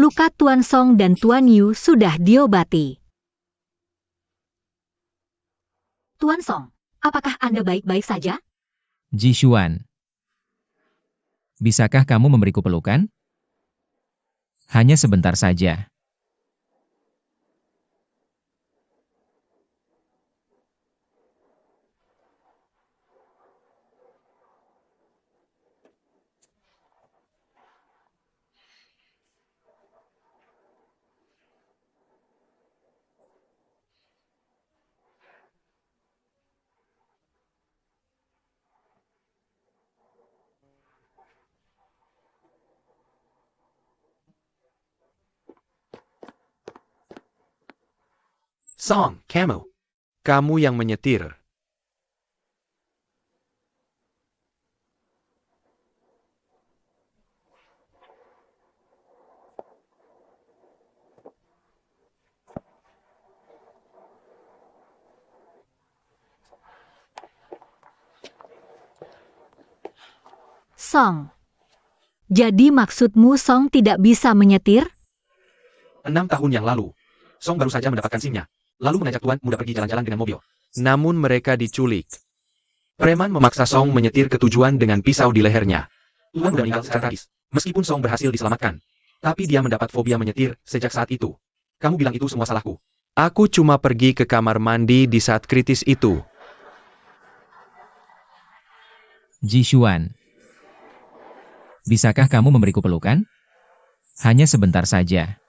luka Tuan Song dan Tuan Yu sudah diobati. Tuan Song, apakah Anda baik-baik saja? Jishuan, bisakah kamu memberiku pelukan? Hanya sebentar saja. Song, kamu yang menyetir. Song. Jadi maksudmu Song tidak bisa menyetir? 6 tahun yang lalu, Song baru saja mendapatkan SIM-nya, lalu mengajak Tuan Muda pergi jalan-jalan dengan mobil. Namun mereka diculik. Preman memaksa Song menyetir ke tujuan dengan pisau di lehernya. Tuan Muda meninggal secara tragis, meskipun Song berhasil diselamatkan. Tapi dia mendapat fobia menyetir sejak saat itu. Kamu bilang itu semua salahku. Aku cuma pergi ke kamar mandi di saat kritis itu. Jishuan, bisakah kamu memberiku pelukan? Hanya sebentar saja.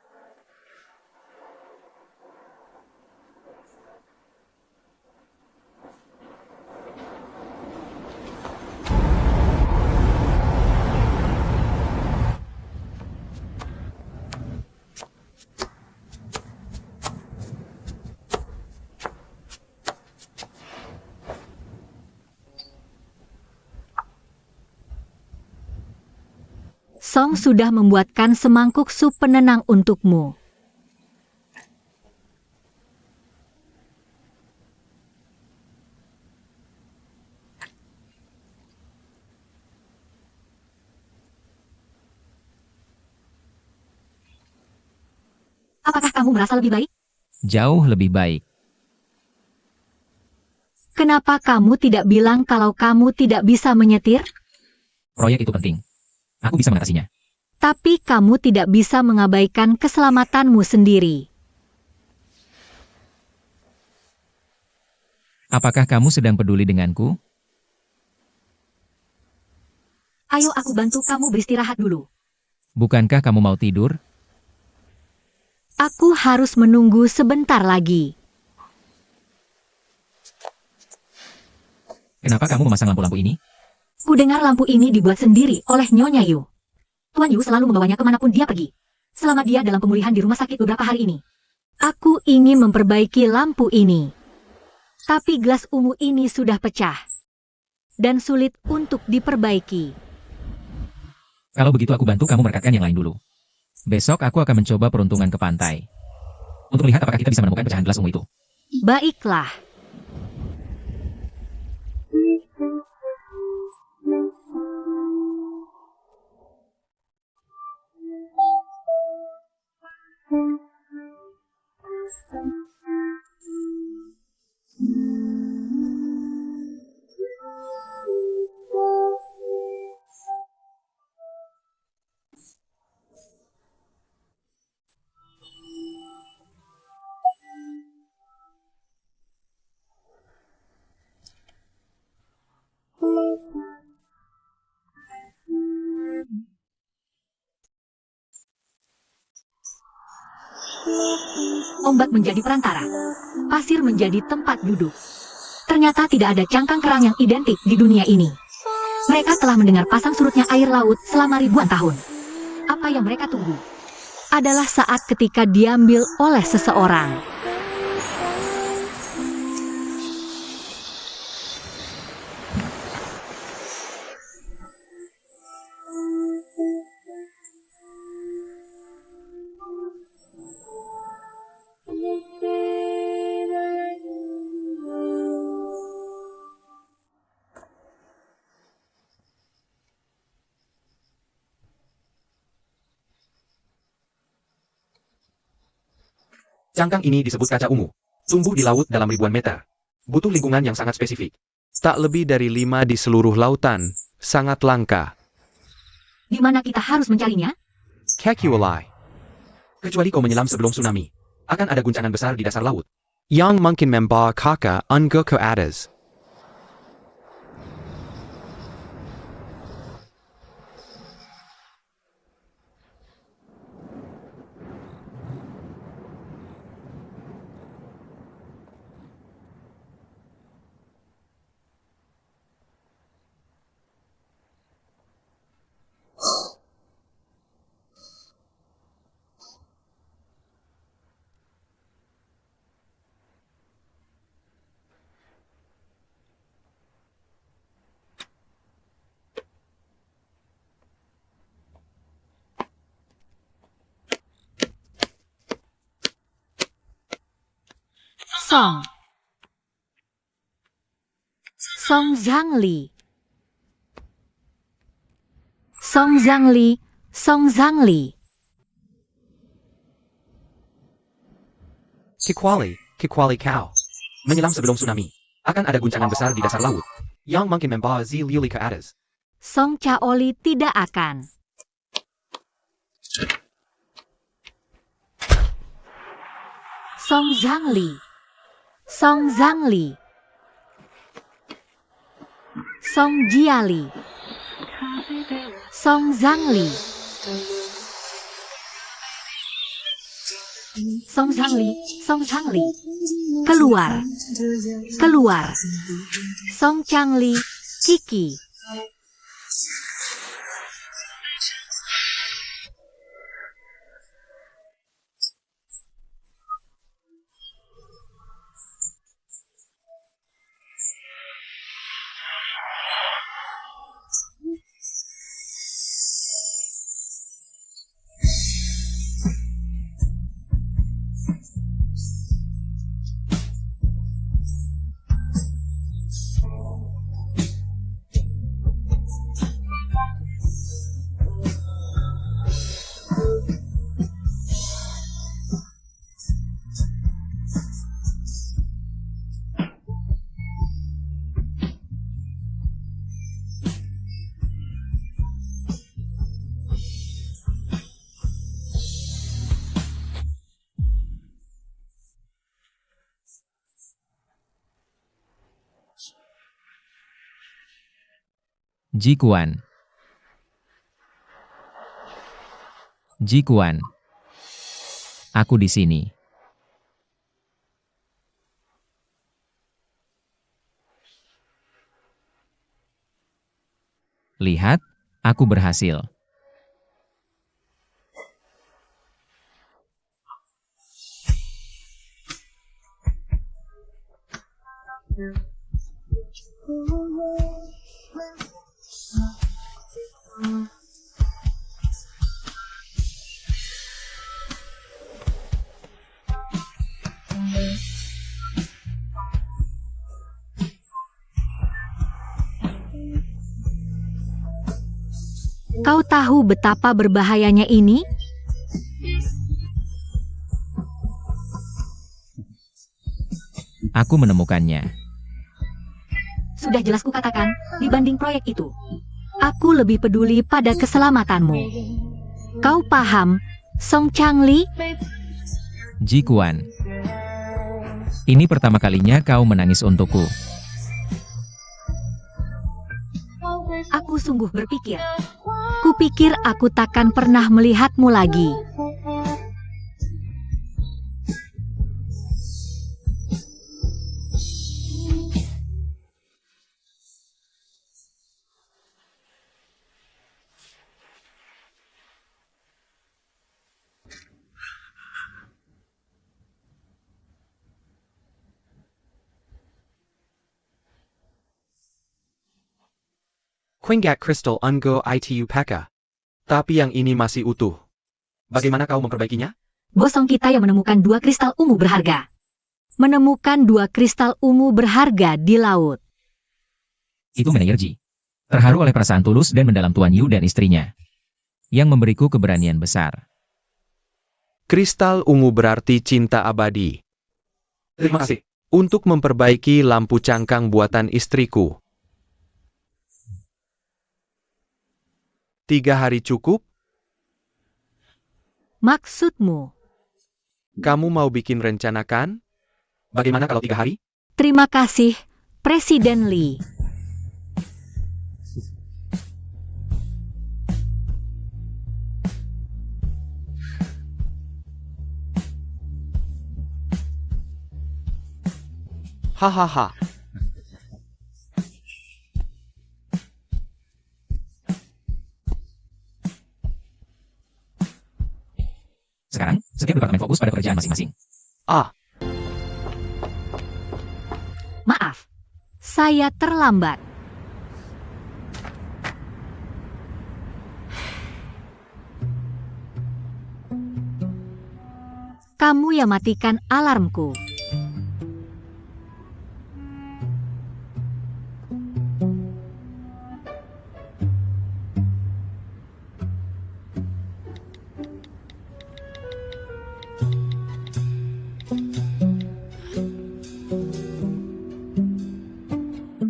Song sudah membuatkan semangkuk sup penenang untukmu. Apakah kamu merasa lebih baik? Jauh lebih baik. Kenapa kamu tidak bilang kalau kamu tidak bisa menyetir? Proyek itu penting. Aku bisa mengatasinya. Tapi kamu tidak bisa mengabaikan keselamatanmu sendiri. Apakah kamu sedang peduli denganku? Ayo aku bantu kamu beristirahat dulu. Bukankah kamu mau tidur? Aku harus menunggu sebentar lagi. Kenapa kamu memasang lampu-lampu ini? Ku dengar lampu ini dibuat sendiri oleh Nyonya Yu. Tuan Yu selalu membawanya kemanapun dia pergi. Selama dia dalam pemulihan di rumah sakit beberapa hari ini. Aku ingin memperbaiki lampu ini. Tapi gelas ungu ini sudah pecah. Dan sulit untuk diperbaiki. Kalau begitu aku bantu kamu merekatkan yang lain dulu. Besok aku akan mencoba peruntungan ke pantai. Untuk melihat apakah kita bisa menemukan pecahan gelas ungu itu. Baiklah. Ombak menjadi perantara. Pasir menjadi tempat duduk. Ternyata tidak ada cangkang kerang yang identik di dunia ini. Mereka telah mendengar pasang surutnya air laut selama ribuan tahun. Apa yang mereka tunggu adalah saat ketika diambil oleh seseorang. Cangkang ini disebut kaca ungu. Tumbuh di laut dalam ribuan meter. Butuh lingkungan yang sangat spesifik. Tak lebih dari 5 di seluruh lautan. Sangat langka. Di mana kita harus mencarinya? Kekiwalai. Kecuali kau menyelam sebelum tsunami. Akan ada guncangan besar di dasar laut. Yang mungkin membawa kakak unggu ke atas. Song. Song Zhangli. Song Zhangli. Song Zhangli. Kikwali kau. Menyelam sebelum tsunami. Akan ada guncangan besar di dasar laut. Yang mungkin membawa Ziliuli ke atas. Song Chaoli tidak akan. Song Zhangli. Song Zhangli. Song Jiali. Song Zhangli. Song Zhangli. Song Zhangli. Keluar. Keluar. Song Changli. Kiki. Jikuan. Jikuan. Aku di sini. Lihat, aku berhasil. Kau tahu betapa berbahayanya ini? Aku menemukannya. Sudah jelas kukatakan, dibanding proyek itu, aku lebih peduli pada keselamatanmu. Kau paham, Song Changli? Jikuan. Ini pertama kalinya kau menangis untukku. Aku sungguh berpikir. Kupikir aku takkan pernah melihatmu lagi. Quingat Crystal Unggo Itu Paka. Tapi yang ini masih utuh. Bagaimana kau memperbaikinya? Bosong kita yang menemukan 2 kristal ungu berharga. Menemukan 2 kristal ungu berharga di laut. Itu manajer Ji. Terharu oleh perasaan tulus dan mendalam Tuan Yu dan istrinya. Yang memberiku keberanian besar. Kristal ungu berarti cinta abadi. Terima kasih. Untuk memperbaiki lampu cangkang buatan istriku. 3 hari cukup? Maksudmu? Kamu mau bikin rencana kan? Bagaimana kalau 3 hari? Terima kasih, Presiden Lee. Hahaha. Sekarang, setiap departemen fokus pada pekerjaan masing-masing. Ah, Maaf, saya terlambat. Kamu yang matikan alarmku.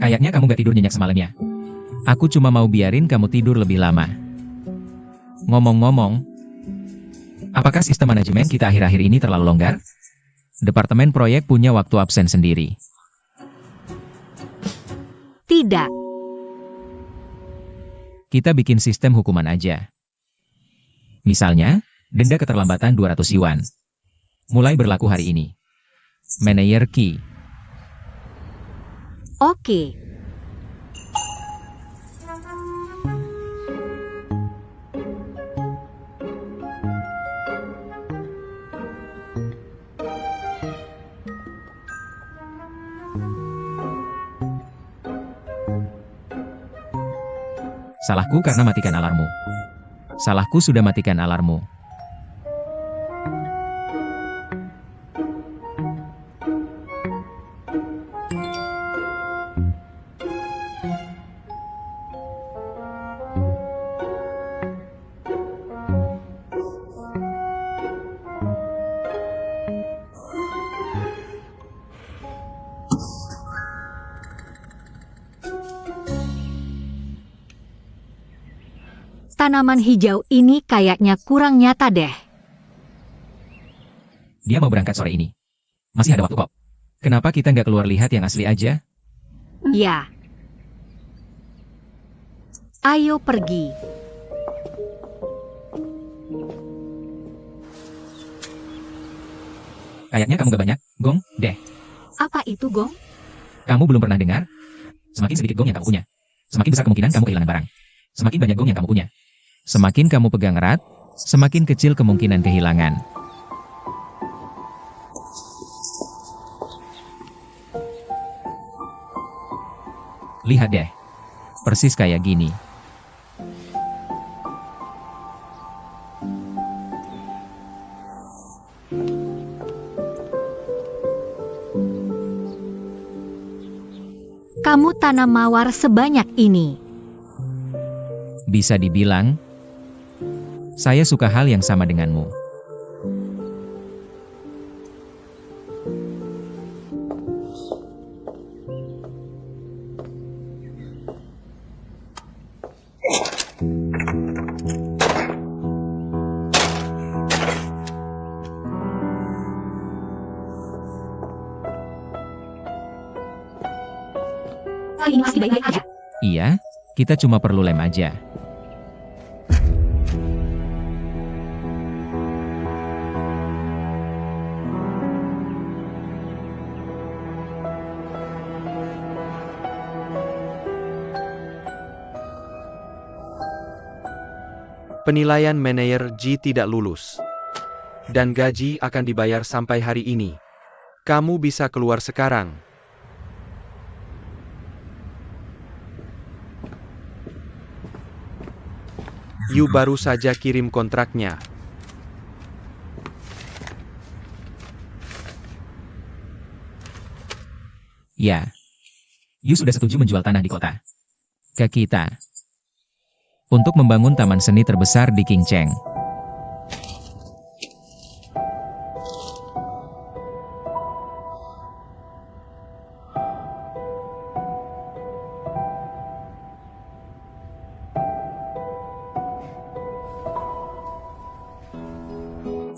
Kayaknya kamu gak tidur nyenyak semalam ya. Aku cuma mau biarin kamu tidur lebih lama. Ngomong-ngomong, apakah sistem manajemen kita akhir-akhir ini terlalu longgar? Departemen proyek punya waktu absen sendiri. Tidak, Kita bikin sistem hukuman aja. Misalnya, denda keterlambatan 200 yuan. Mulai berlaku hari ini. Manajer Qi. oke. Salahku karena matikan alarmmu. Salahku sudah matikan alarmmu. Tanaman hijau ini kayaknya kurang nyata deh. Dia mau berangkat sore ini. Masih ada waktu kok. Kenapa kita nggak keluar lihat yang asli aja? Ya. Ayo pergi. Kayaknya kamu gak banyak, Gong, deh. Apa itu, Gong? Kamu belum pernah dengar? Semakin sedikit gong yang kamu punya, semakin besar kemungkinan kamu kehilangan barang. Semakin banyak gong yang kamu punya, semakin kamu pegang erat, semakin kecil kemungkinan kehilangan. Lihat deh. Persis kayak gini. Kamu tanam mawar sebanyak ini. Bisa dibilang, saya suka hal yang sama denganmu. Kali ini masih baik-baik aja. Iya, kita cuma perlu lem aja. penilaian manajer Ji tidak lulus. Dan gaji akan dibayar sampai hari ini. Kamu bisa keluar sekarang. Yu baru saja kirim kontraknya. Ya. Yu sudah setuju menjual tanah di kota. Ke kita. Untuk membangun taman seni terbesar di Qingcheng.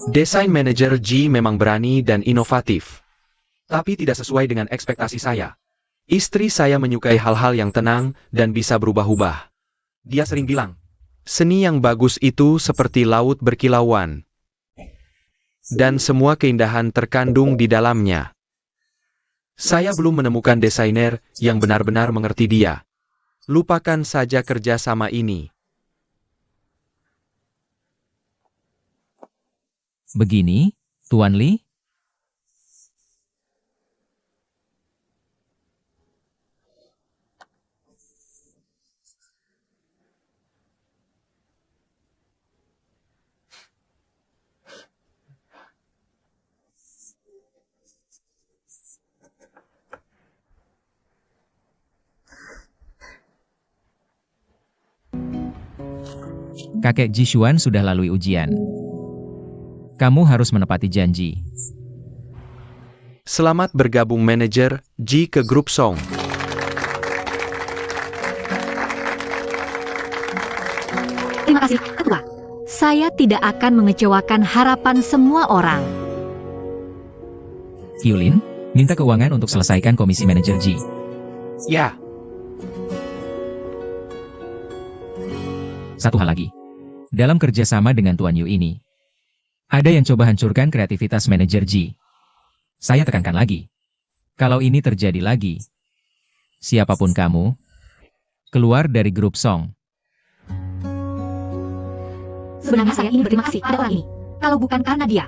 Desain manajer Ji memang berani dan inovatif. Tapi tidak sesuai dengan ekspektasi saya. Istri saya menyukai hal-hal yang tenang dan bisa berubah-ubah. Dia sering bilang, seni yang bagus itu seperti laut berkilauan. Dan semua keindahan terkandung di dalamnya. Saya belum menemukan desainer yang benar-benar mengerti dia. Lupakan saja kerja sama ini. Begini, Tuan Li. Kakek Jishuan sudah lalui ujian. Kamu harus menepati janji. Selamat bergabung manajer Ji ke grup Song. Terima kasih, Ketua. Saya tidak akan mengecewakan harapan semua orang. Kyulin, minta keuangan untuk selesaikan komisi manajer Ji. Ya, Satu hal lagi. Dalam kerjasama dengan Tuan Yu ini, ada yang coba hancurkan kreativitas manajer Ji. Saya tekankan lagi. Kalau ini terjadi lagi, siapapun kamu, keluar dari grup Song. Sebenarnya saya ingin berterima kasih pada orang ini. Kalau bukan karena dia,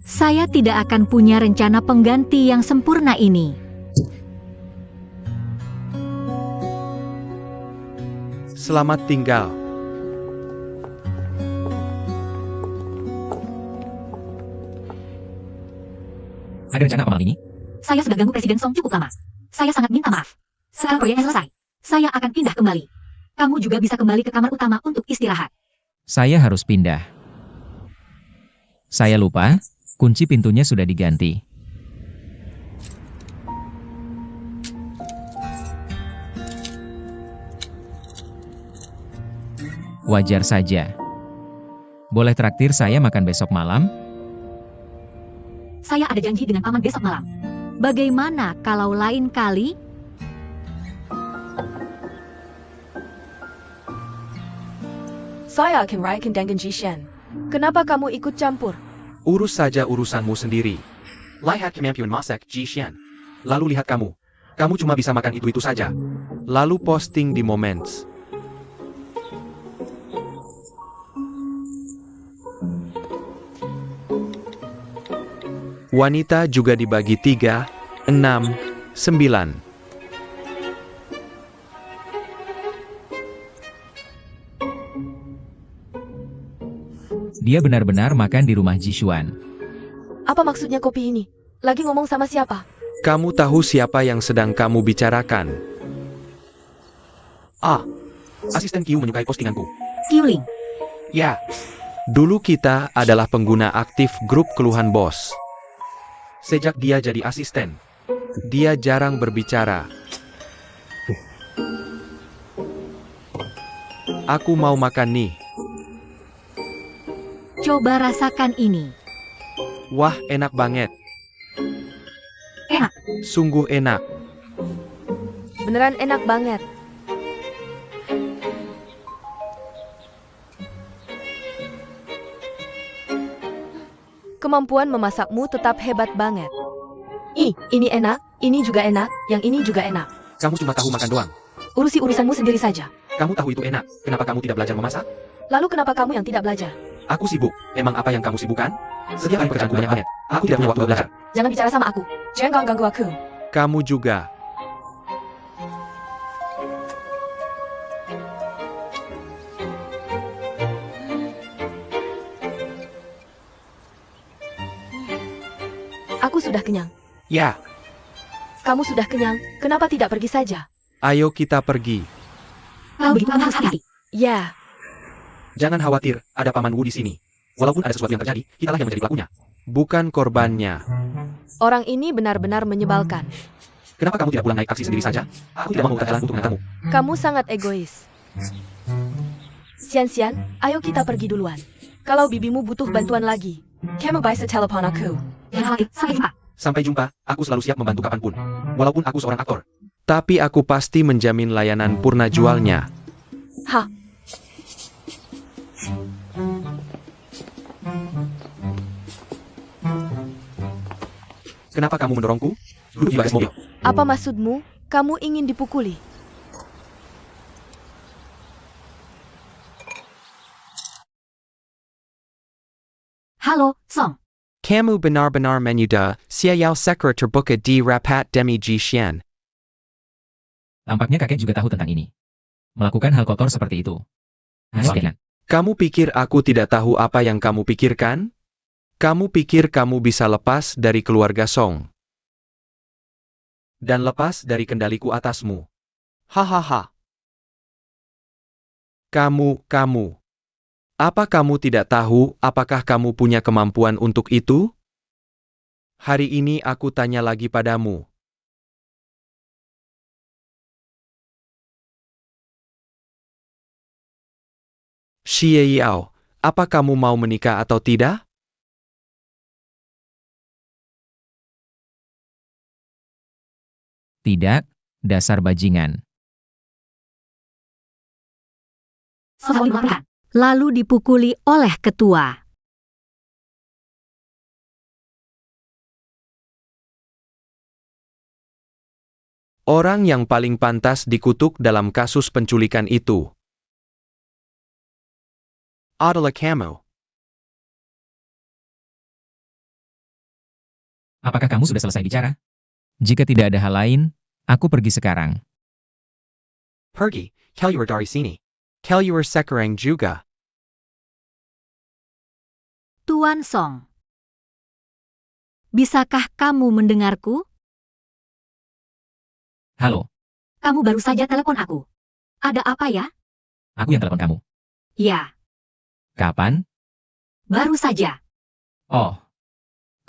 saya tidak akan punya rencana pengganti yang sempurna ini. selamat tinggal. Ada rencana apa malam ini? Saya sudah ganggu Presiden Song cukup lama. Saya sangat minta maaf. Sekarang proyeknya selesai. Saya akan pindah kembali. Kamu juga bisa kembali ke kamar utama untuk istirahat. Saya harus pindah. Saya lupa, kunci pintunya sudah diganti. Wajar saja. Boleh traktir saya makan besok malam? Saya ada janji dengan paman besok malam. Bagaimana kalau lain kali? Saya akan rayakan dengan Jishan. Kenapa kamu ikut campur? Urus saja urusanmu sendiri. Lihat kemampuan masak Jishan. Lalu lihat kamu. Kamu cuma bisa makan itu saja. Lalu posting di Moments. Wanita juga dibagi 3, 6, 9. Dia benar-benar makan di rumah Jishuan. Apa maksudnya kopi ini? Lagi ngomong sama siapa? Kamu tahu siapa yang sedang kamu bicarakan? Ah, asisten Q menyukai postinganku. Kyuling. Ya, dulu kita adalah pengguna aktif grup keluhan bos. Sejak dia jadi asisten, dia jarang berbicara. Aku mau makan nih. Coba rasakan ini. Wah, enak banget. Enak. Sungguh enak. Beneran enak banget. Kemampuan memasakmu tetap hebat banget. Ini enak, ini juga enak, yang ini juga enak. Kamu cuma tahu makan doang. Urusi urusanmu sendiri saja. Kamu tahu itu enak. Kenapa kamu tidak belajar memasak? Lalu kenapa kamu yang tidak belajar? Aku sibuk. Emang apa yang kamu sibukkan? Setiap hari pekerjaanku banyak banget. Aku tidak punya waktu belajar. Jangan bicara sama aku. Jangan ganggu aku. Kamu juga. Aku sudah kenyang. Ya, Kamu sudah kenyang, kenapa tidak pergi saja? ayo kita pergi. Kalau begitu kamu harus hati-hati. Ya, Jangan khawatir, ada Paman Wu di sini. Walaupun ada sesuatu yang terjadi, kitalah yang menjadi pelakunya. Bukan korbannya. orang ini benar-benar menyebalkan. Kenapa kamu tidak pulang naik taksi sendiri saja? Aku tidak mau memutar jalan untuk mengantarmu. Kamu sangat egois. Sian-sian, ayo kita pergi duluan. Kalau bibimu butuh bantuan lagi, Kamu bisa telepon aku. Jangan khawatir, sampai jumpa. Sampai jumpa, aku selalu siap membantu kapanpun. Walaupun aku seorang aktor. Tapi aku pasti menjamin layanan purna jualnya. Ha. Kenapa kamu mendorongku? Duduk di bagas mobil. Apa maksudmu? Kamu ingin dipukuli? Halo, Song. Kamu benar-benar menyudah, siayau sekre terbuka di rapat demi Ji Xian. Tampaknya kakek juga tahu tentang ini. Melakukan hal kotor seperti itu. Hasilnya. Kamu pikir aku tidak tahu apa yang kamu pikirkan? Kamu pikir kamu bisa lepas dari keluarga Song. Dan lepas dari kendaliku atasmu. Hahaha. Kamu. Apa kamu tidak tahu apakah kamu punya kemampuan untuk itu? Hari ini aku tanya lagi padamu. Xie Yao, apa kamu mau menikah atau tidak? Tidak, dasar bajingan. Song melakukan. Lalu dipukuli oleh ketua. Orang yang paling pantas dikutuk dalam kasus penculikan itu adalah kamu. Apakah kamu sudah selesai bicara? Jika tidak ada hal lain, aku pergi sekarang. Pergi, keluar dari sini. Keluar sekarang juga. Tuan Song. Bisakah kamu mendengarku? Halo, Kamu baru saja telepon aku. Ada apa ya? aku yang telepon kamu. Ya, Kapan? baru saja. Oh.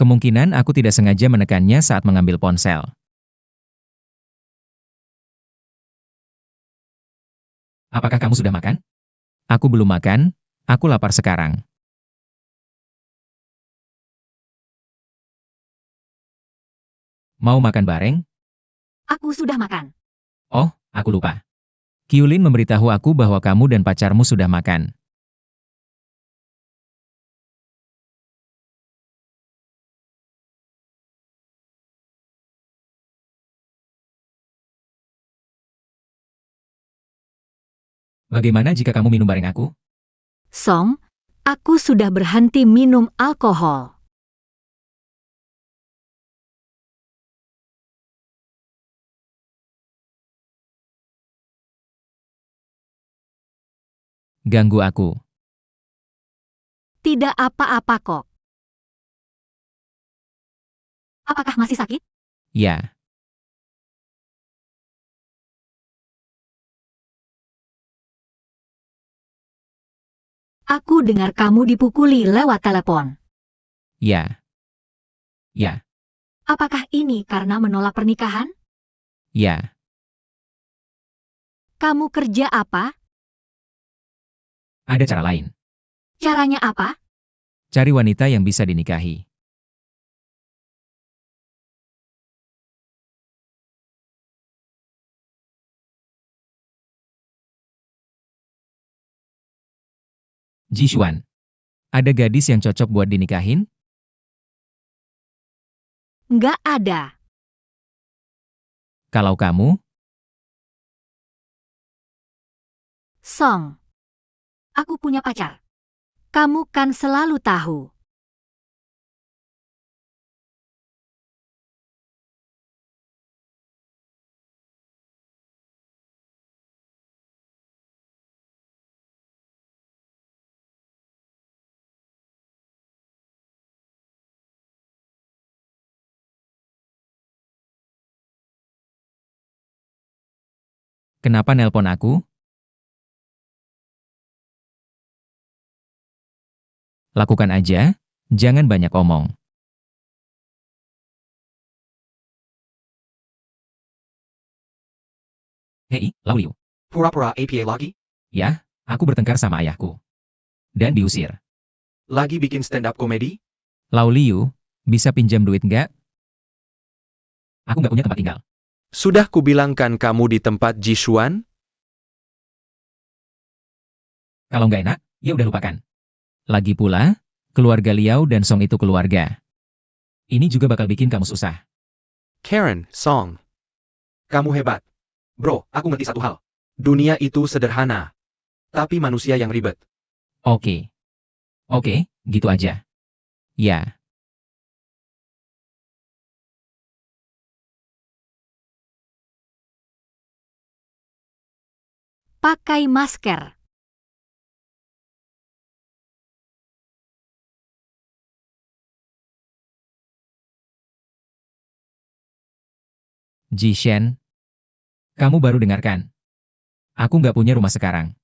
Kemungkinan aku tidak sengaja menekannya saat mengambil ponsel. Apakah kamu sudah makan? Aku belum makan, aku lapar sekarang. Mau makan bareng? Aku sudah makan. Oh, aku lupa. Kyulin memberitahu aku bahwa kamu dan pacarmu sudah makan. Bagaimana jika kamu minum bareng aku? Song, aku sudah berhenti minum alkohol. Ganggu aku. Tidak apa-apa kok. Apakah masih sakit? Ya, Aku dengar kamu dipukuli lewat telepon. ya, ya, Apakah ini karena menolak pernikahan? ya. Kamu kerja apa? Ada cara lain. Caranya apa? Cari wanita yang bisa dinikahi. Jishuan. Ada gadis yang cocok buat dinikahin? Nggak ada. Kalau kamu, Song. Aku punya pacar. Kamu kan selalu tahu. kenapa nelpon aku? Lakukan aja, jangan banyak omong. Hei, Lauliu. Pura-pura APA lagi? Ya, aku bertengkar sama ayahku. Dan diusir. Lagi bikin stand-up komedi? Lau Liu, bisa pinjam duit nggak? Aku nggak punya tempat tinggal. Sudah kubilangkan kamu di tempat Jishuan? Kalau nggak enak, ya udah lupakan. Lagi pula, keluarga Liao dan Song itu keluarga. Ini juga bakal bikin kamu susah. Karen, Song. Kamu hebat. Bro, aku ngerti satu hal. Dunia itu sederhana. Tapi manusia yang ribet. Oke. Oke, gitu aja. Ya. Pakai masker. Jishen, kamu baru dengarkan. Aku nggak punya rumah sekarang.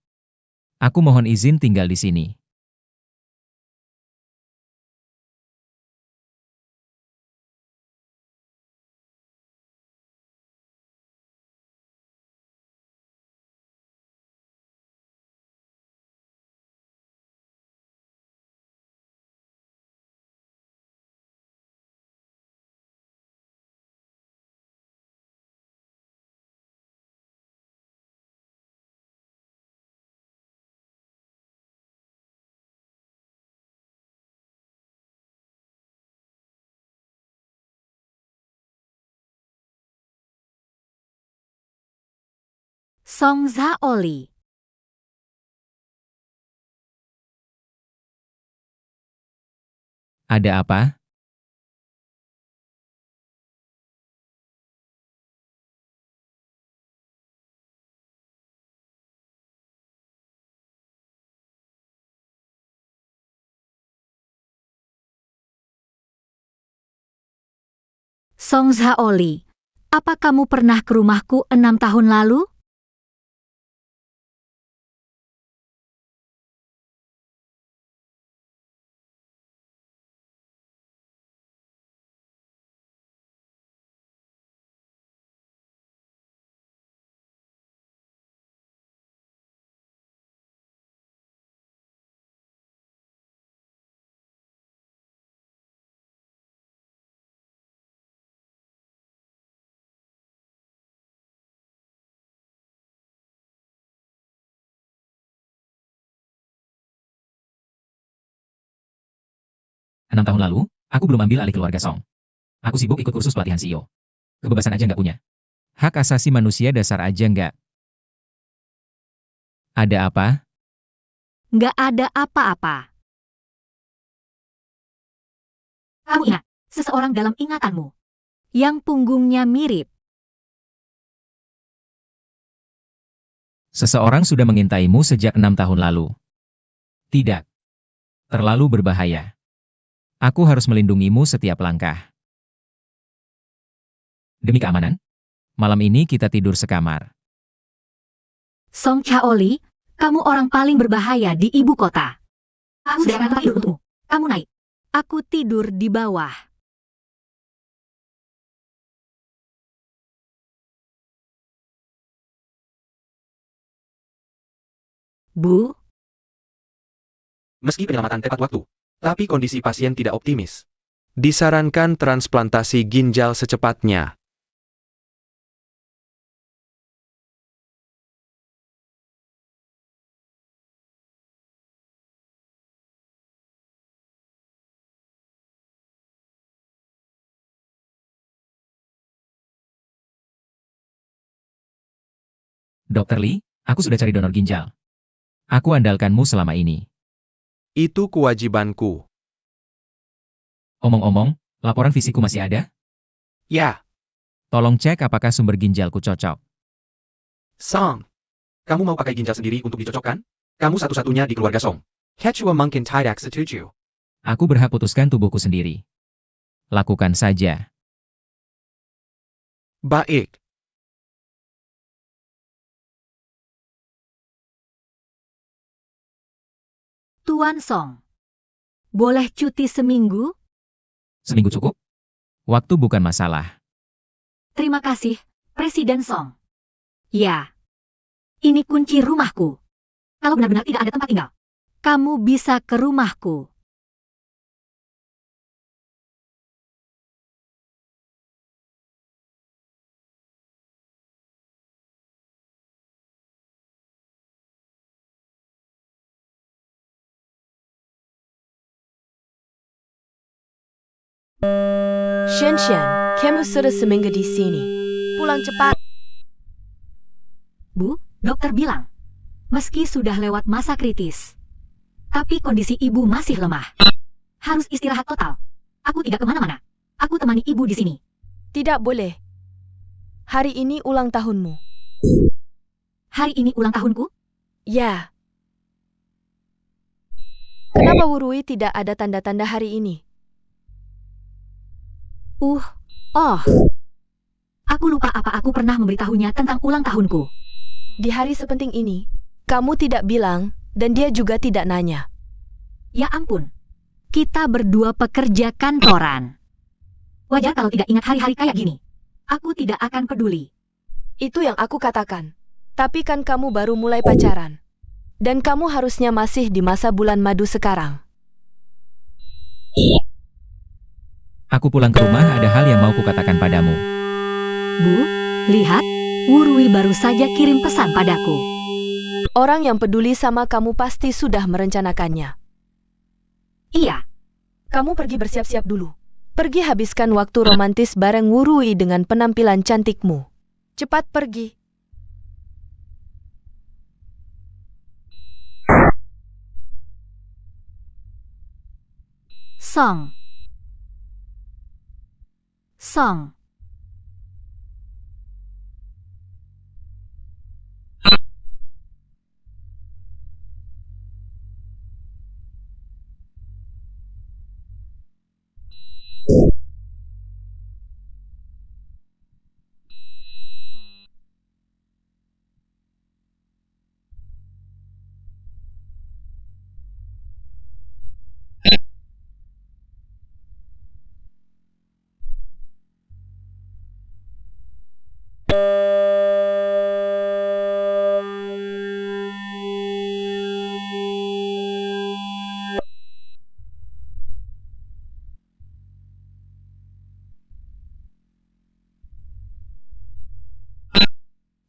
Aku mohon izin tinggal di sini. Song Zaoli. Ada apa? Song Zaoli. Apa kamu pernah ke rumahku 6 tahun lalu? Enam tahun lalu, aku belum ambil alih keluarga Song. Aku sibuk ikut kursus pelatihan CEO. Kebebasan aja nggak punya. Hak asasi manusia dasar aja nggak. Ada apa? Nggak ada apa-apa. Kamu ingat, seseorang dalam ingatanmu. Yang punggungnya mirip. Seseorang sudah mengintaimu sejak 6 tahun lalu. Tidak. Terlalu berbahaya. Aku harus melindungimu setiap langkah. Demi keamanan, malam ini kita tidur sekamar. Song Chaoli, kamu orang paling berbahaya di ibu kota. Aku sediakan tempat tidur untukmu. Kamu naik. Aku tidur di bawah. Bu, Meski penyelamatan tepat waktu, tapi kondisi pasien tidak optimis. Disarankan transplantasi ginjal secepatnya. Dokter Lee, aku sudah cari donor ginjal. Aku andalkanmu selama ini. Itu kewajibanku. Omong-omong, laporan fisikku masih ada? Ya, Tolong cek apakah sumber ginjalku cocok. Song. Kamu mau pakai ginjal sendiri untuk dicocokkan? Kamu satu-satunya di keluarga Song. Kechua mungkin tidak setuju. Aku berhak putuskan tubuhku sendiri. Lakukan saja. Baik. Tuan Song. Boleh cuti seminggu? Seminggu cukup? Waktu bukan masalah. Terima kasih, Presiden Song. Ya. Ini kunci rumahku. Kalau benar-benar tidak ada tempat tinggal, kamu bisa ke rumahku. Shen, kamu sudah seminggu di sini. Pulang cepat. Bu, dokter bilang, meski sudah lewat masa kritis, tapi kondisi ibu masih lemah. Harus istirahat total. Aku tidak kemana-mana. Aku temani ibu di sini. Tidak boleh. Hari ini ulang tahunmu. Hari ini ulang tahunku? Ya. Kenapa Wurui tidak ada tanda-tanda hari ini? Oh. Aku lupa apa aku pernah memberitahunya tentang ulang tahunku. Di hari sepenting ini, kamu tidak bilang, dan dia juga tidak nanya. Ya ampun. Kita berdua pekerja kantoran. Wajar kalau tidak ingat hari-hari kayak gini. Aku tidak akan peduli. Itu yang aku katakan. Tapi kan kamu baru mulai pacaran. Dan kamu harusnya masih di masa bulan madu sekarang. Aku pulang ke rumah, ada hal yang mau kukatakan padamu. Bu, lihat, Wurui baru saja kirim pesan padaku. Orang yang peduli sama kamu pasti sudah merencanakannya. Iya. Kamu pergi bersiap-siap dulu. Pergi habiskan waktu romantis bareng Wurui dengan penampilan cantikmu. Cepat pergi. Song.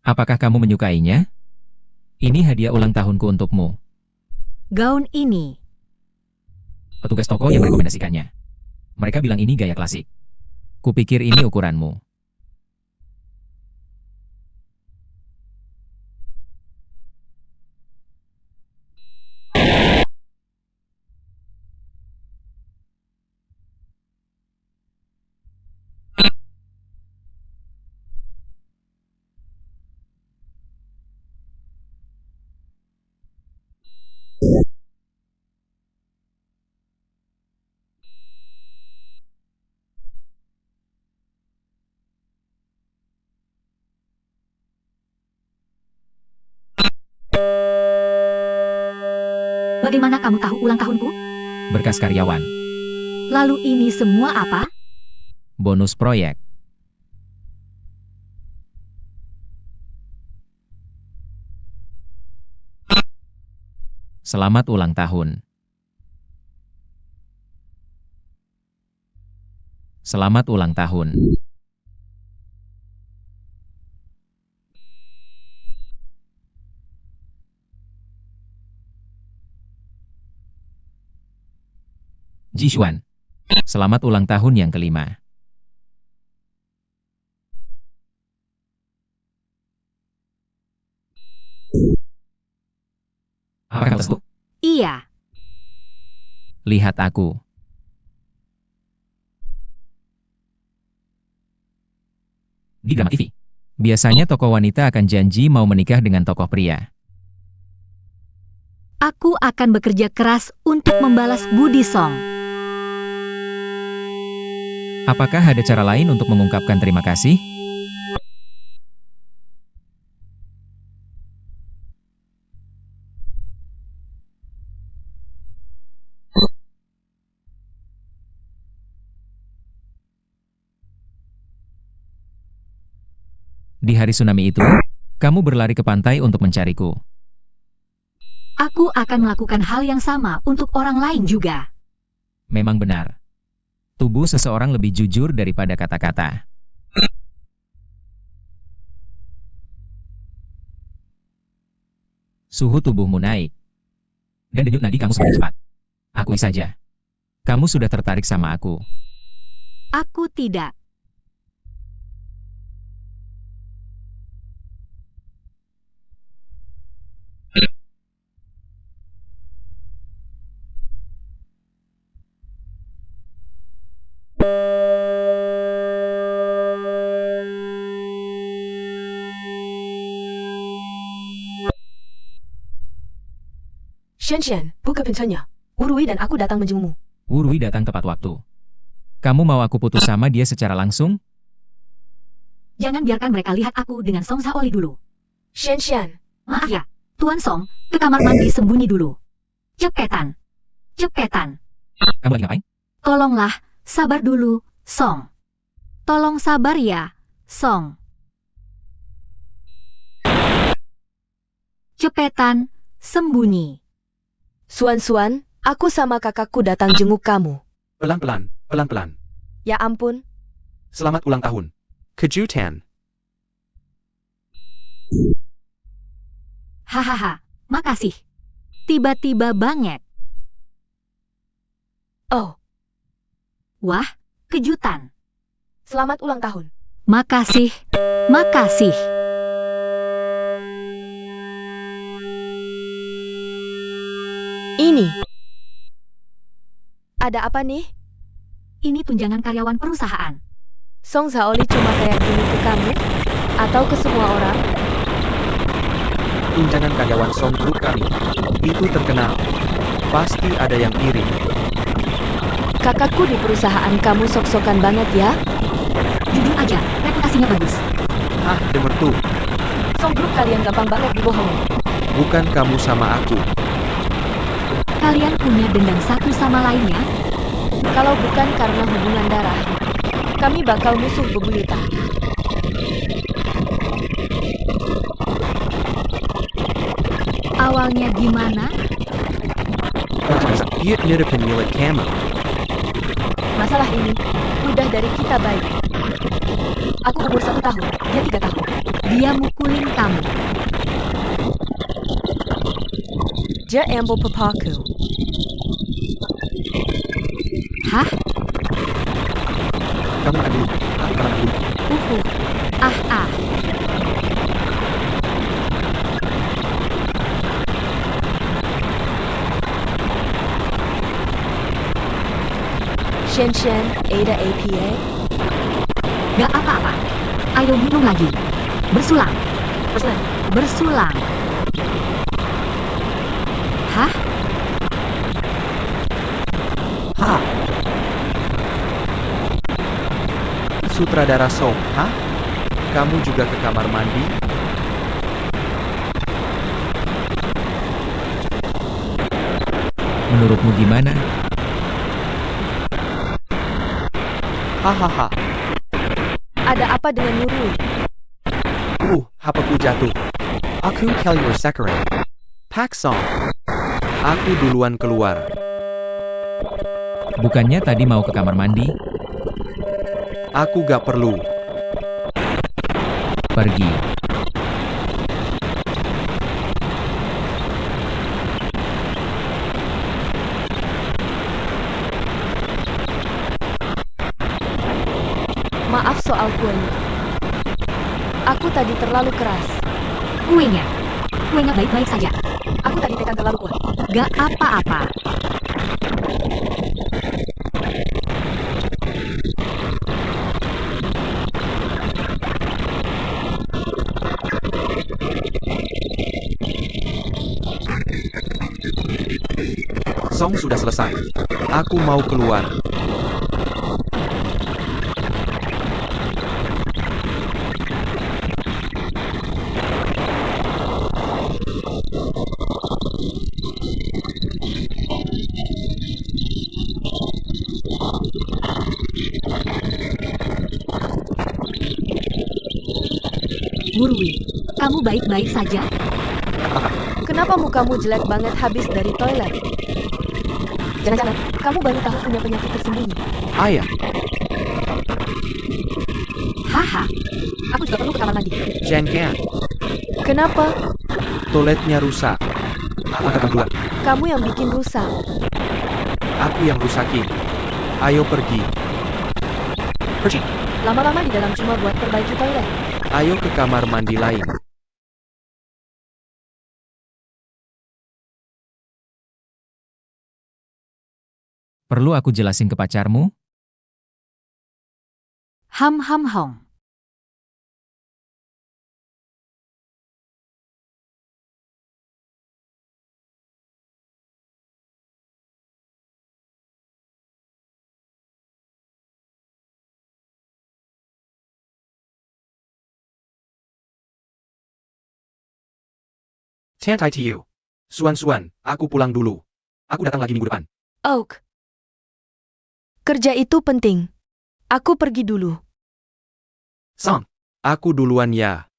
Apakah kamu menyukainya? Ini hadiah ulang tahunku untukmu. Gaun ini. Petugas toko yang merekomendasikannya. Mereka bilang ini gaya klasik. Kupikir ini ukuranmu. Bagaimana kamu tahu ulang tahunku? Berkas karyawan. Lalu ini semua apa? Bonus proyek. Selamat ulang tahun. Selamat ulang tahun. Jishuan. Selamat ulang tahun yang kelima. Apakah tersebut? Iya. Lihat aku. Di drama TV. Biasanya tokoh wanita akan janji mau menikah dengan tokoh pria. Aku akan bekerja keras untuk membalas budi Song. Apakah ada cara lain untuk mengungkapkan terima kasih? Di hari tsunami itu, kamu berlari ke pantai untuk mencariku. Aku akan melakukan hal yang sama untuk orang lain juga. Memang benar. Tubuh seseorang lebih jujur daripada kata-kata. Suhu tubuhmu naik. Dan denyut nadi kamu semakin cepat. Akui saja. Kamu sudah tertarik sama aku. Aku tidak. Shen, buka pintunya. Urui dan aku datang menjengukmu. Wu Rui datang tepat waktu. Kamu mau aku putus sama dia secara langsung? Jangan biarkan mereka lihat aku dengan Song Saoli dulu. Shen, Maaf ya, Tuan Song, ke kamar mandi sembunyi dulu. Cepetan. Cepetan. Kamu lagi ngapain? Tolonglah, sabar dulu, Song. Tolong sabar ya, Song. Cepetan, sembunyi. Suan, aku sama kakakku datang jenguk kamu. Pelan-pelan, pelan-pelan. Ya ampun, Selamat ulang tahun. Kejutan. Hahaha, makasih. Tiba-tiba banget. oh, Wah, kejutan. selamat ulang tahun. Makasih. Makasih. Ini. Ada apa nih? Ini tunjangan karyawan perusahaan. Song Saoli cuma kayak gini ke kamu? Atau ke semua orang? Tunjangan karyawan Song Group kami. Itu terkenal. Pasti ada yang iri. Kakakku di perusahaan kamu sok-sokan banget ya? Jujur aja, reputasinya bagus. Ah, demertu. Song Group kalian gampang banget dibohongin. Bukan kamu sama aku. Kalian punya dendam satu sama lainnya? Kalau bukan karena hubungan darah, kami bakal musuh bebuyutan. Awalnya gimana? Dia nirepin milik kamu. Masalah ini udah dari kita baik. Aku umur 1 tahun, dia 3 tahun. Dia mukulin kamu. Dia ambil papaku. Hah? Kamu makan dulu. Aku makan dulu. Ah. Shen, Ada APA. Gak apa-apa. Ayo minum lagi. Bersulang. Bersulang. Hah? Hah? Sutradara Song, hah? Kamu juga ke kamar mandi? Menurutmu gimana? Hahaha. Ada apa dengan Nurul? HPku jatuh. Aku Kelyor Sekeren. Pak Song. Aku duluan keluar. Bukannya tadi mau ke kamar mandi? Aku gak perlu. Pergi. Maaf soal kuenya. Aku tadi terlalu keras. Kuenya baik-baik saja. Aku tadi tekan terlalu kuat. Gak apa-apa. Song sudah selesai. Aku mau keluar. Wurui, kamu baik-baik saja? Kenapa mukamu jelek banget habis dari toilet? Jangan-jangan kamu baru tahu punya penyakit tersembunyi. Ayah, Haha. Aku juga perlu ke kamar mandi. jangan. Kenapa? Toiletnya rusak. Aku akan keluar. Kamu yang bikin rusak. Aku yang rusakin. Ayo pergi. Pergi. Lama-lama di dalam cuma buat perbaiki toilet. Ayo ke kamar mandi lain. Perlu aku jelasin ke pacarmu? Ham ham hong. Santai to you. Suan, aku pulang dulu. Aku datang lagi minggu depan. Oak. Kerja itu penting. Aku pergi dulu. Song, aku duluan ya.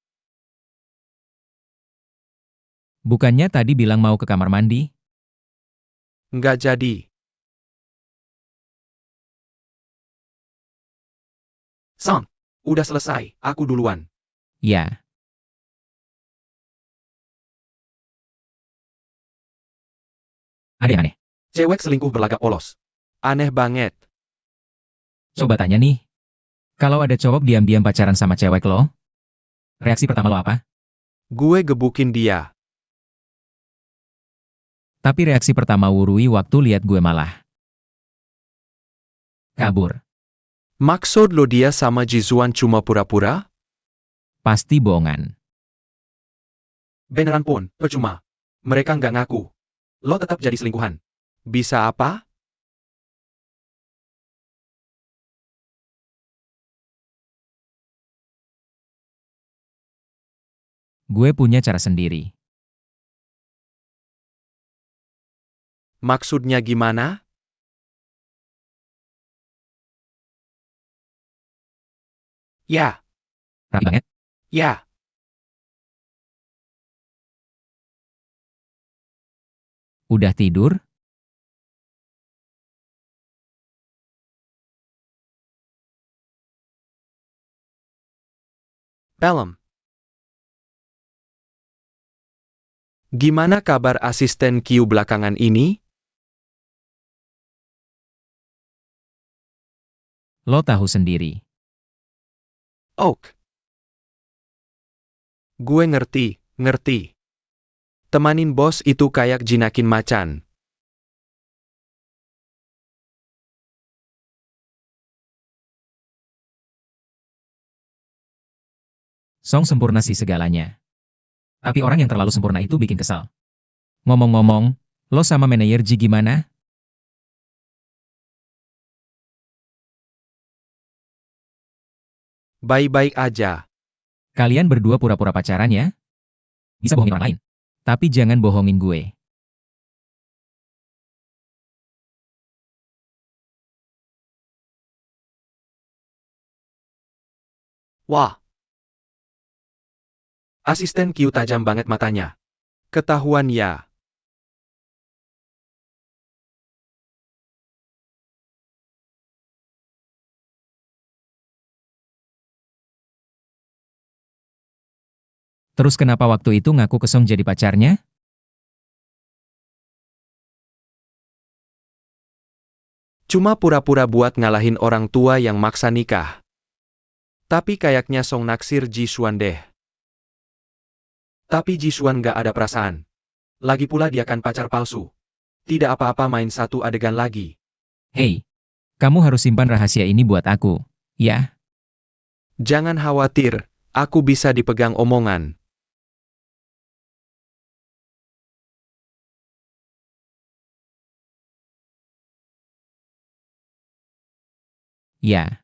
Bukannya tadi bilang mau ke kamar mandi? Nggak jadi. Song, udah selesai, aku duluan. Ya. Ada yang aneh. Cewek selingkuh berlagak polos. Aneh banget. Coba tanya nih. Kalau ada cowok diam-diam pacaran sama cewek lo, reaksi pertama lo apa? Gue gebukin dia. Tapi reaksi pertama Wurui waktu lihat gue malah kabur. Maksud lo dia sama Jizuan cuma pura-pura? Pasti bohongan. Beneran pun, percuma. Mereka nggak ngaku. Lo tetap jadi selingkuhan. Bisa apa? Gue punya cara sendiri. Maksudnya gimana? Ya, Rapi banget. ya. Udah tidur? Belum. Gimana kabar asisten Q belakangan ini? Lo tahu sendiri. Oak. Gue ngerti. Temanin bos itu kayak jinakin macan. Song sempurna sih segalanya. Tapi orang yang terlalu sempurna itu bikin kesal. Ngomong-ngomong, lo sama manajer Ji gimana? Baik-baik aja. Kalian berdua pura-pura pacaran ya? Bisa bohongin orang lain. Tapi jangan bohongin gue. Wah. Asisten Q tajam banget matanya. Ketahuan ya. Terus kenapa waktu itu ngaku ke Song jadi pacarnya? Cuma pura-pura buat ngalahin orang tua yang maksa nikah. Tapi kayaknya Song naksir Ji Xuan deh. Tapi Ji Xuan gak ada perasaan. Lagi pula dia kan pacar palsu. Tidak apa-apa main satu adegan lagi. Hei, kamu harus simpan rahasia ini buat aku, ya? Jangan khawatir, aku bisa dipegang omongan. Ya.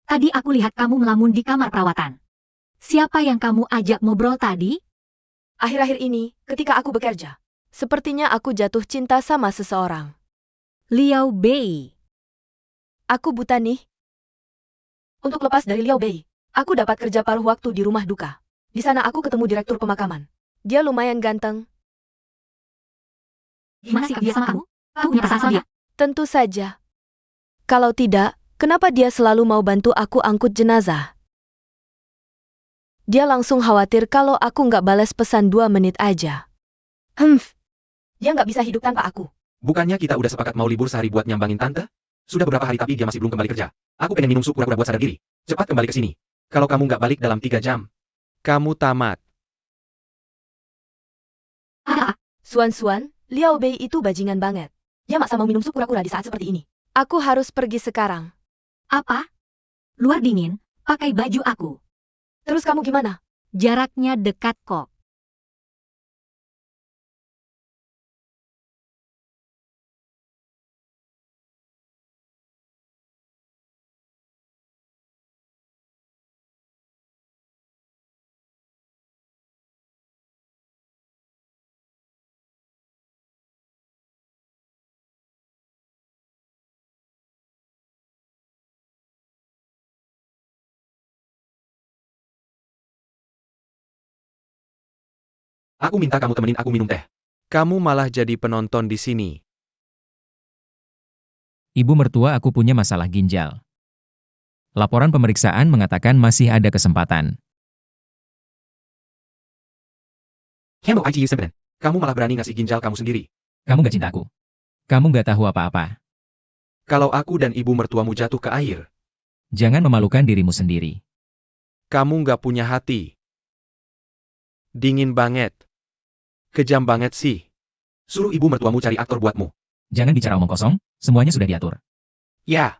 Tadi aku lihat kamu melamun di kamar perawatan. Siapa yang kamu ajak ngobrol tadi? Akhir-akhir ini, ketika aku bekerja, sepertinya aku jatuh cinta sama seseorang. Liao Bei. Aku buta nih. Untuk lepas dari Liao Bei, aku dapat kerja paruh waktu di rumah duka. Di sana aku ketemu direktur pemakaman. Dia lumayan ganteng. Gimana sikap dia sama kamu? Kamu punya perasaan sama dia? Tentu saja. Kalau tidak, kenapa dia selalu mau bantu aku angkut jenazah? Dia langsung khawatir kalau aku nggak balas pesan 2 menit aja. Dia nggak bisa hidup tanpa aku. Bukannya kita udah sepakat mau libur sehari buat nyambangin tante? Sudah beberapa hari tapi dia masih belum kembali kerja. Aku pengen minum sup pura-pura buat sadar diri. Cepat kembali ke sini. Kalau kamu nggak balik dalam 3 jam, kamu tamat. Suan-suan, Liao Bei itu bajingan banget. Dia maksa mau minum sup kura-kura di saat seperti ini. Aku harus pergi sekarang. Apa? Luar dingin, pakai baju aku. Terus kamu gimana? Jaraknya dekat kok. Aku minta kamu temenin aku minum teh. Kamu malah jadi penonton di sini. Ibu mertua aku punya masalah ginjal. Laporan pemeriksaan mengatakan masih ada kesempatan. Handle ITU 7. Kamu malah berani ngasih ginjal kamu sendiri. Kamu gak cinta aku. Kamu gak tahu apa-apa. Kalau aku dan ibu mertuamu jatuh ke air, Jangan memalukan dirimu sendiri. kamu nggak punya hati. Dingin banget. Kejam banget sih. Suruh ibu mertuamu cari aktor buatmu. Jangan bicara omong kosong, semuanya sudah diatur. Ya.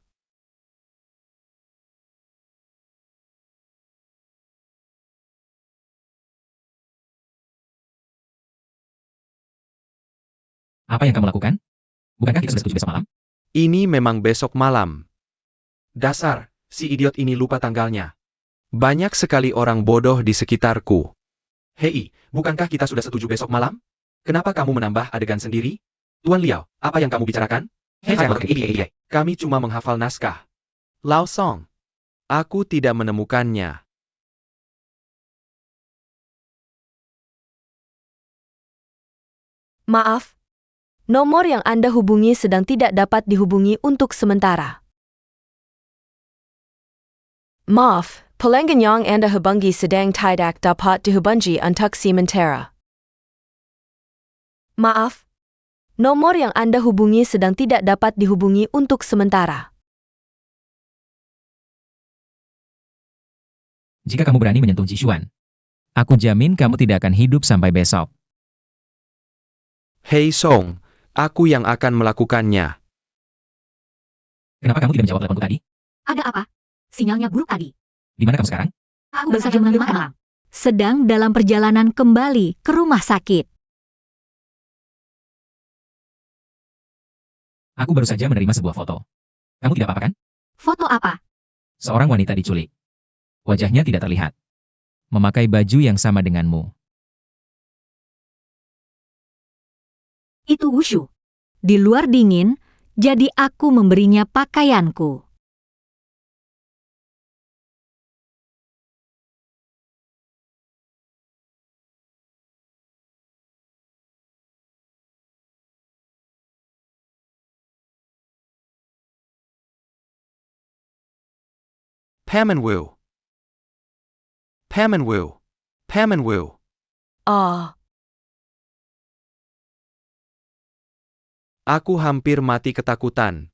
Apa yang kamu lakukan? Bukankah kita sudah setuju besok malam? Ini memang besok malam. Dasar, si idiot ini lupa tanggalnya. Banyak sekali orang bodoh di sekitarku. Hei, bukankah kita sudah setuju besok malam? Kenapa kamu menambah adegan sendiri? Tuan Liao, apa yang kamu bicarakan? Hei, kami cuma menghafal naskah. Lao Song. Aku tidak menemukannya. Maaf. Nomor yang Anda hubungi sedang tidak dapat dihubungi untuk sementara. Maaf, pelanggan yang Anda hubungi sedang tidak dapat dihubungi untuk sementara. Maaf. Nomor yang Anda hubungi sedang tidak dapat dihubungi untuk sementara. Jika kamu berani menyentuh Jishuan, aku jamin kamu tidak akan hidup sampai besok. Hei Song, aku yang akan melakukannya. Kenapa kamu tidak menjawab teleponku tadi? Ada apa? Sinyalnya buruk tadi. Di mana kamu sekarang? Aku baru saja mengambil makan malam. Sedang dalam perjalanan kembali ke rumah sakit. Aku baru saja menerima sebuah foto. Kamu tidak apa-apa kan? Foto apa? Seorang wanita diculik. Wajahnya tidak terlihat. Memakai baju yang sama denganmu. Itu Wushu. Di luar dingin, jadi aku memberinya pakaianku. Pamanwu. Pamanwu. Pamanwu. Aku hampir mati ketakutan.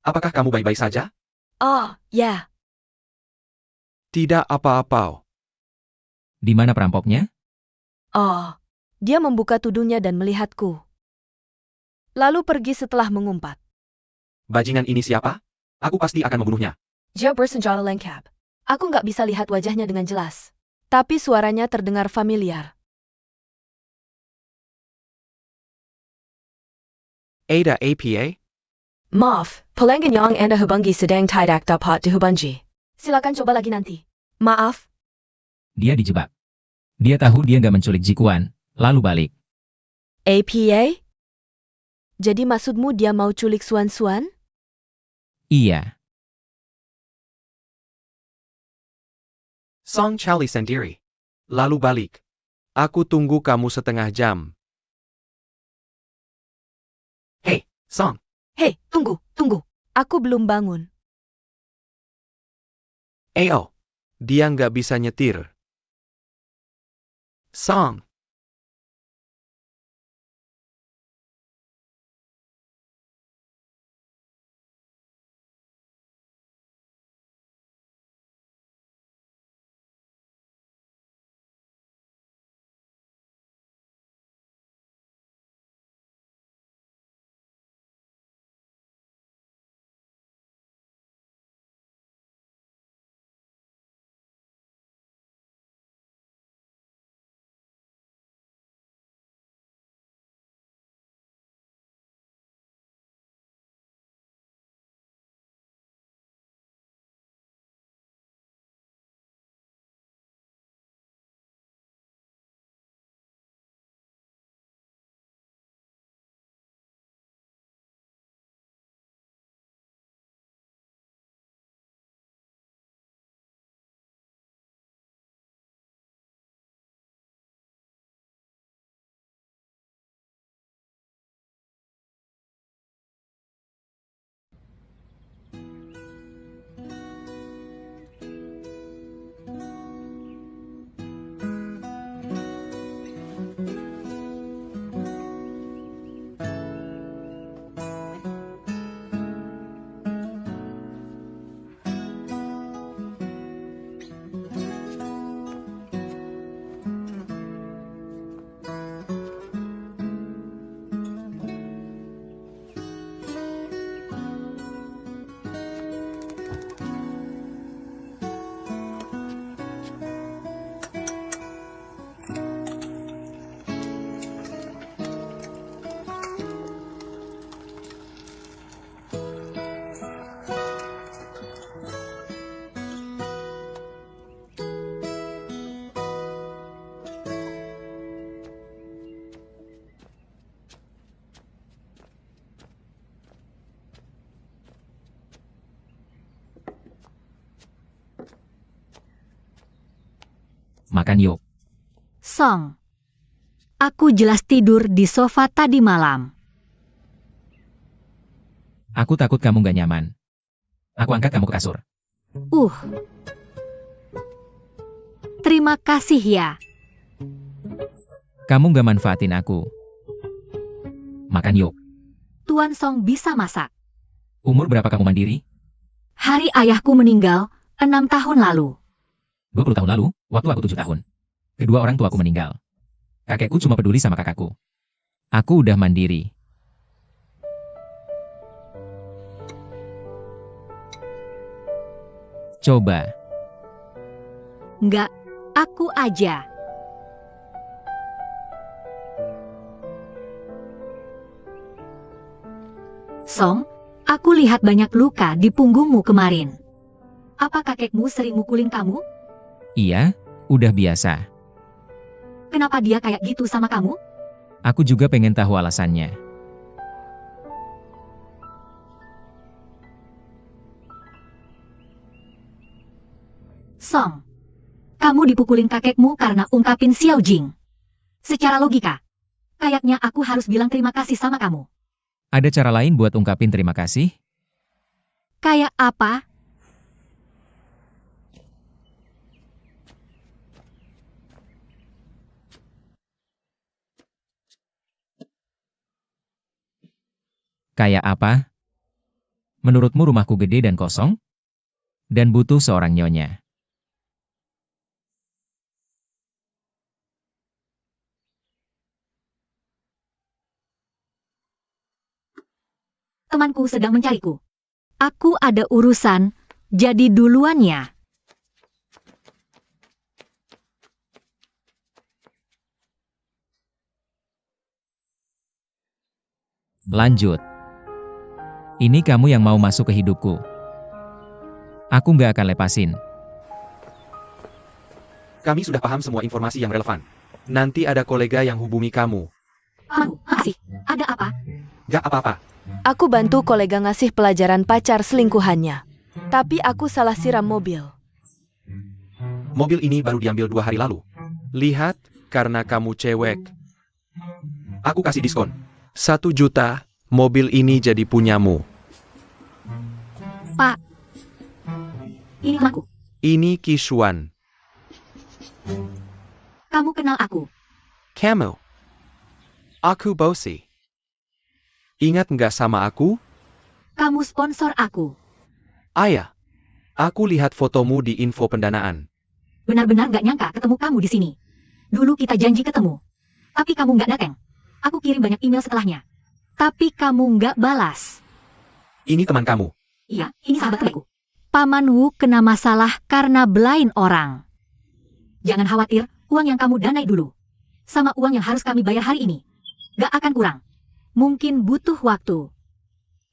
Apakah kamu baik-baik saja? Ya. Tidak apa-apa. Di mana perampoknya? Dia membuka tudungnya dan melihatku. Lalu pergi setelah mengumpat. Bajingan ini siapa? Aku pasti akan membunuhnya. Dia bersenjata lengkap. Aku nggak bisa lihat wajahnya dengan jelas. Tapi suaranya terdengar familiar. Ada APA? Maaf, pelanggan yang Anda hubungi sedang tidak dapat dihubungi. Silakan coba lagi nanti. Maaf. Dia dijebak. Dia tahu dia nggak menculik Jikuan, lalu balik. APA? Jadi maksudmu dia mau culik Suan-Suan? Iya. Song Charlie sendiri. Lalu balik. Aku tunggu kamu setengah jam. Hei, Song. Hei, tunggu, tunggu. Aku belum bangun. Ayo. Dia nggak bisa nyetir. Song. Makan yuk. Song. Aku jelas tidur di sofa tadi malam. Aku takut kamu gak nyaman. Aku angkat kamu ke kasur. Terima kasih ya. Kamu gak manfaatin aku. Makan yuk. Tuan Song bisa masak. Umur berapa kamu mandiri? Hari ayahku meninggal 6 tahun lalu. 20 tahun lalu, waktu aku 7 tahun. Kedua orang tuaku meninggal. Kakekku cuma peduli sama kakakku. Aku udah mandiri. Coba. Enggak, aku aja. Song, aku lihat banyak luka di punggungmu kemarin. Apa kakekmu sering mukulin kamu? Iya, udah biasa. Kenapa dia kayak gitu sama kamu? Aku juga pengen tahu alasannya. Song, kamu dipukulin kakekmu karena ungkapin Xiao Jing. Secara logika, kayaknya aku harus bilang terima kasih sama kamu. Ada cara lain buat ungkapin terima kasih? Kayak apa? Kayak apa? Menurutmu rumahku gede dan kosong? Dan butuh seorang nyonya. Temanku sedang mencariku. Aku ada urusan, jadi duluan ya. Lanjut. Ini kamu yang mau masuk ke hidupku. Aku nggak akan lepasin. Kami sudah paham semua informasi yang relevan. Nanti ada kolega yang hubungi kamu. Makasih. Ada apa? Gak apa-apa. Aku bantu kolega ngasih pelajaran pacar selingkuhannya. Tapi aku salah siram mobil. Mobil ini baru diambil 2 hari lalu. Lihat, karena kamu cewek. Aku kasih diskon. 1 juta, mobil ini jadi punyamu. Pak. Ini temanku. Ini Kisuan. Kamu kenal aku. Kamu. Aku Bosi. Ingat nggak sama aku? Kamu sponsor aku. Ayah. Aku lihat fotomu di info pendanaan. Benar-benar gak nyangka ketemu kamu di sini. Dulu kita janji ketemu. Tapi kamu gak datang. Aku kirim banyak email setelahnya. Tapi kamu gak balas. Ini teman kamu. Iya, ini sahabat baikku. Paman Wu kena masalah karena blind orang. Jangan khawatir, uang yang kamu danai dulu. Sama uang yang harus kami bayar hari ini. Gak akan kurang. Mungkin butuh waktu.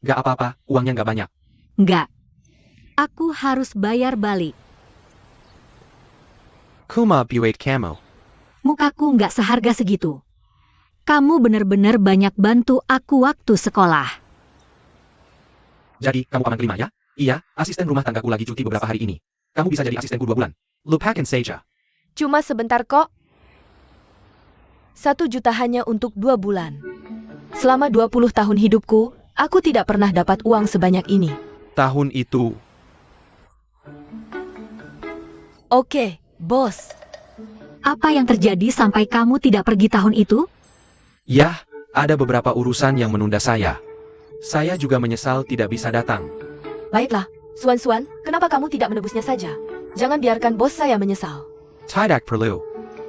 Gak apa-apa, uangnya nggak banyak. Enggak. Aku harus bayar balik. Kuma buat kamu. Mukaku nggak seharga segitu. Kamu benar-benar banyak bantu aku waktu sekolah. Jadi, kamu paman kelima ya? Iya, asisten rumah tanggaku lagi cuti beberapa hari ini. Kamu bisa jadi asistenku 2 bulan. Lupakan saja. Cuma sebentar kok. 1 juta hanya untuk 2 bulan. Selama 20 tahun hidupku, aku tidak pernah dapat uang sebanyak ini. Tahun itu, Oke, bos. Apa yang terjadi sampai kamu tidak pergi tahun itu? ya, ada beberapa urusan yang menunda saya. Saya juga menyesal tidak bisa datang. Baiklah, Suan-Suan, kenapa kamu tidak menebusnya saja? Jangan biarkan bos saya menyesal. Tidak perlu.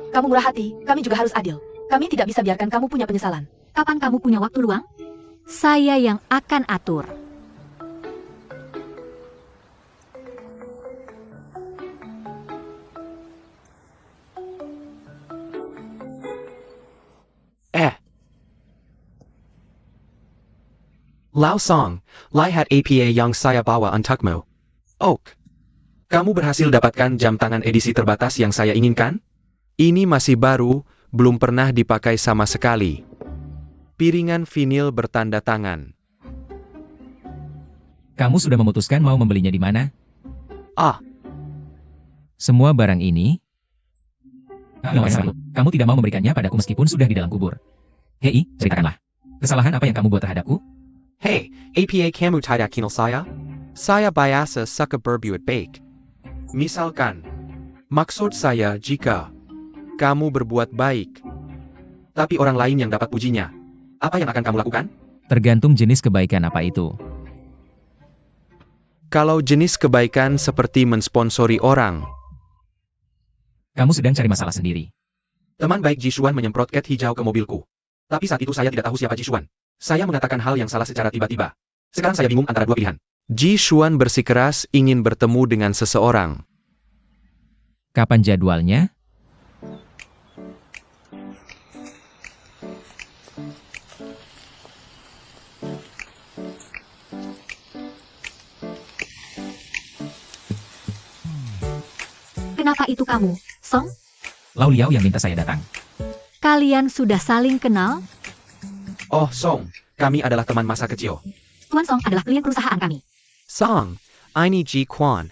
Kamu murah hati, kami juga harus adil. Kami tidak bisa biarkan kamu punya penyesalan. Kapan kamu punya waktu luang? Saya yang akan atur. Lao Song, lihat APA yang saya bawa untukmu. Oak. Kamu berhasil dapatkan jam tangan edisi terbatas yang saya inginkan? Ini masih baru, belum pernah dipakai sama sekali. Piringan vinil bertanda tangan. Kamu sudah memutuskan mau membelinya di mana? Ah, Semua barang ini? Kamu tidak mau memberikannya padaku meskipun sudah di dalam kubur. Hei, ceritakanlah. Kesalahan apa yang kamu buat terhadapku? hey, APA kamu tidak kenal saya? Saya biasa suka berbuat baik. Misalkan, maksud saya jika kamu berbuat baik, tapi orang lain yang dapat pujinya, apa yang akan kamu lakukan? Tergantung jenis kebaikan apa itu. Kalau jenis kebaikan seperti mensponsori orang, Kamu sedang cari masalah sendiri. teman baik Jisuan menyemprot cat hijau ke mobilku. Tapi saat itu saya tidak tahu siapa Jisuan. Saya mengatakan hal yang salah secara tiba-tiba. Sekarang saya bingung antara 2 pilihan. Jisuan bersikeras ingin bertemu dengan seseorang. Kapan jadwalnya? Kenapa itu kamu, Song? Lau Liao yang minta saya datang. Kalian sudah saling kenal? Oh, Song, kami adalah teman masa kecil. Tuan Song adalah klien perusahaan kami. Song, ini Ji Quan.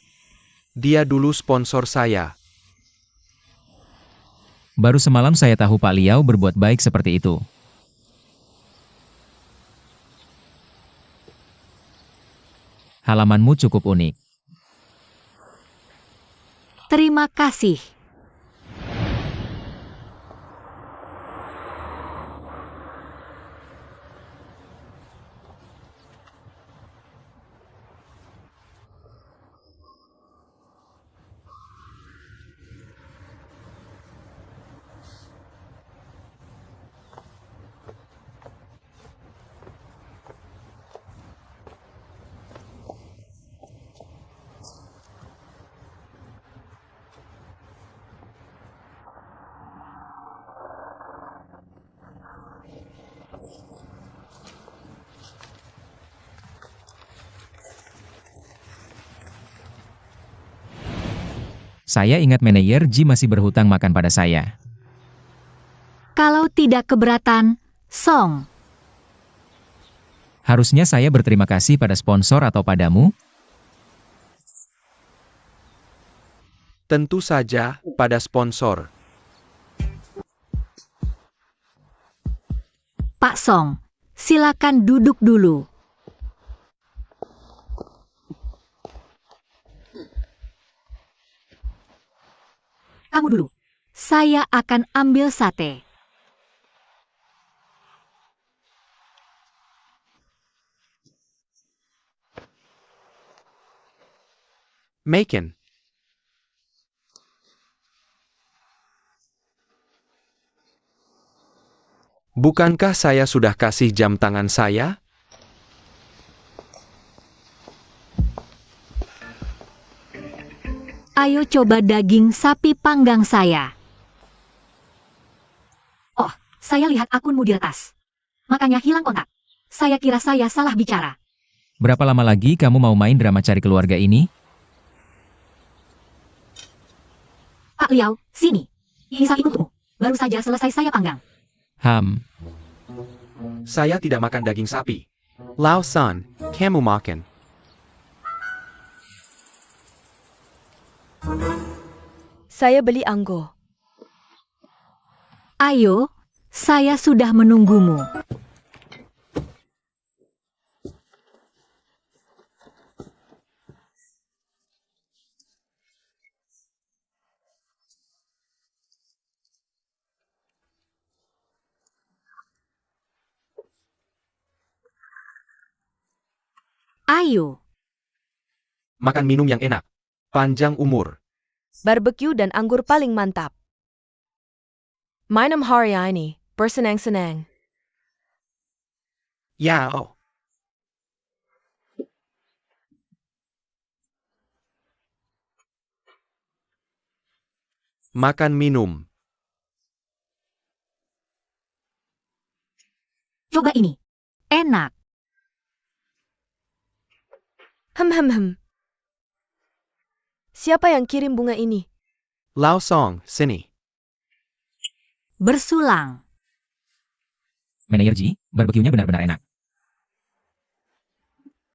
Dia dulu sponsor saya. Baru semalam saya tahu Pak Liao berbuat baik seperti itu. Halamanmu cukup unik. Terima kasih. Saya ingat manajer Ji masih berhutang makan pada saya. Kalau tidak keberatan, Song. Harusnya saya berterima kasih pada sponsor atau padamu? Tentu saja pada sponsor. Pak Song. Silakan duduk dulu. Kamu dulu. Saya akan ambil sate. Maken. Bukankah saya sudah kasih jam tangan saya? Ayo coba daging sapi panggang saya. Oh, saya lihat akunmu diretas. Makanya hilang kontak. Saya kira saya salah bicara. Berapa lama lagi kamu mau main drama cari keluarga ini? Pak Liao, sini. Ini sapi untukmu. Baru saja selesai saya panggang. Saya tidak makan daging sapi. Lao San, kamu makan. Saya beli anggo. Ayo, saya sudah menunggumu. Ayo. Makan minum yang enak. Panjang umur. Barbecue dan anggur paling mantap. Minum hari ini, bersenang-senang. Ya, oh. Makan minum. Coba ini. Enak. Siapa yang kirim bunga ini? Lao Song, sini. Bersulang. Manajer Ji, barbeque-nya benar-benar enak.